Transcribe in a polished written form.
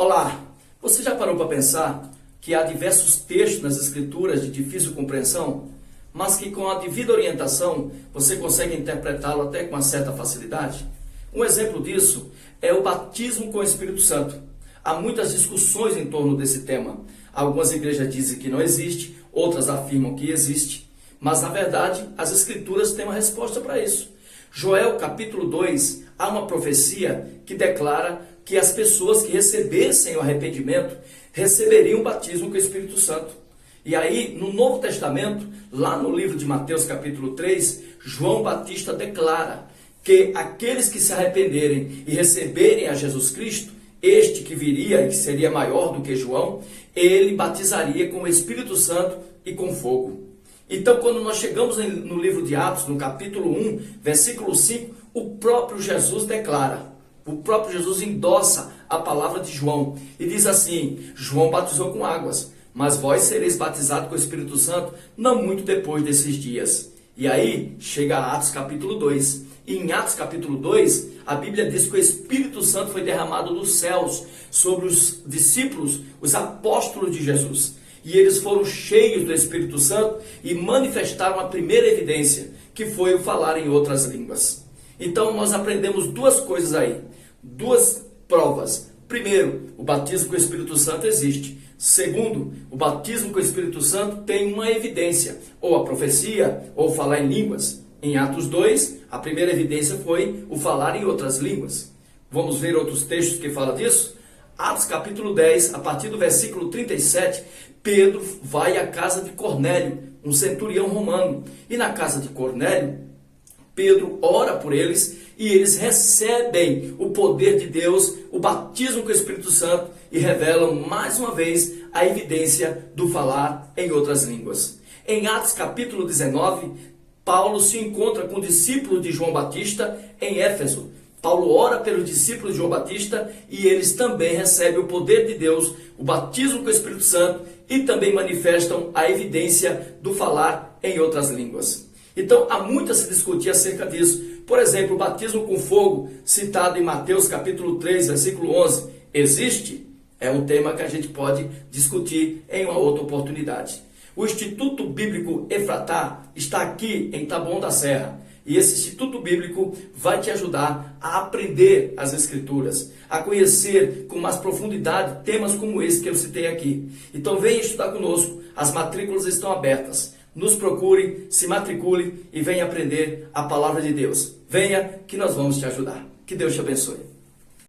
Olá, você já parou para pensar que há diversos textos nas Escrituras de difícil compreensão, mas que com a devida orientação você consegue interpretá-lo até com uma certa facilidade? Um exemplo disso é o batismo com o Espírito Santo. Há muitas discussões em torno desse tema. Algumas igrejas dizem que não existe, outras afirmam que existe, mas na verdade as Escrituras têm uma resposta para isso. Joel capítulo 2, há uma profecia que declara que as pessoas que recebessem o arrependimento receberiam o batismo com o Espírito Santo. E aí, no Novo Testamento, lá no livro de Mateus capítulo 3, João Batista declara que aqueles que se arrependerem e receberem a Jesus Cristo, este que viria e que seria maior do que João, ele batizaria com o Espírito Santo e com fogo. Então, quando nós chegamos no livro de Atos, no capítulo 1, versículo 5, o próprio Jesus declara, o próprio Jesus endossa a palavra de João e diz assim: João batizou com águas, mas vós sereis batizados com o Espírito Santo não muito depois desses dias. E aí chega a Atos capítulo 2. E em Atos capítulo 2, a Bíblia diz que o Espírito Santo foi derramado dos céus sobre os discípulos, os apóstolos de Jesus. E eles foram cheios do Espírito Santo e manifestaram a primeira evidência, que foi o falar em outras línguas. Então nós aprendemos duas coisas aí, duas provas. Primeiro, o batismo com o Espírito Santo existe. Segundo, o batismo com o Espírito Santo tem uma evidência, ou a profecia, ou falar em línguas. Em Atos 2, a primeira evidência foi o falar em outras línguas. Vamos ver outros textos que falam disso? Atos capítulo 10, a partir do versículo 37, Pedro vai à casa de Cornélio, um centurião romano. E na casa de Cornélio, Pedro ora por eles e eles recebem o poder de Deus, o batismo com o Espírito Santo e revelam mais uma vez a evidência do falar em outras línguas. Em Atos capítulo 19, Paulo se encontra com discípulos de João Batista em Éfeso. Paulo ora pelos discípulos de João Batista e eles também recebem o poder de Deus, o batismo com o Espírito Santo e também manifestam a evidência do falar em outras línguas. Então há muito a se discutir acerca disso. Por exemplo, o batismo com fogo, citado em Mateus capítulo 3, versículo 11, existe? É um tema que a gente pode discutir em uma outra oportunidade. O Instituto Bíblico Efratá está aqui em Taboão da Serra. E esse Instituto Bíblico vai te ajudar a aprender as Escrituras, a conhecer com mais profundidade temas como esse que eu citei aqui. Então venha estudar conosco, as matrículas estão abertas. Nos procure, se matricule e venha aprender a palavra de Deus. Venha que nós vamos te ajudar. Que Deus te abençoe.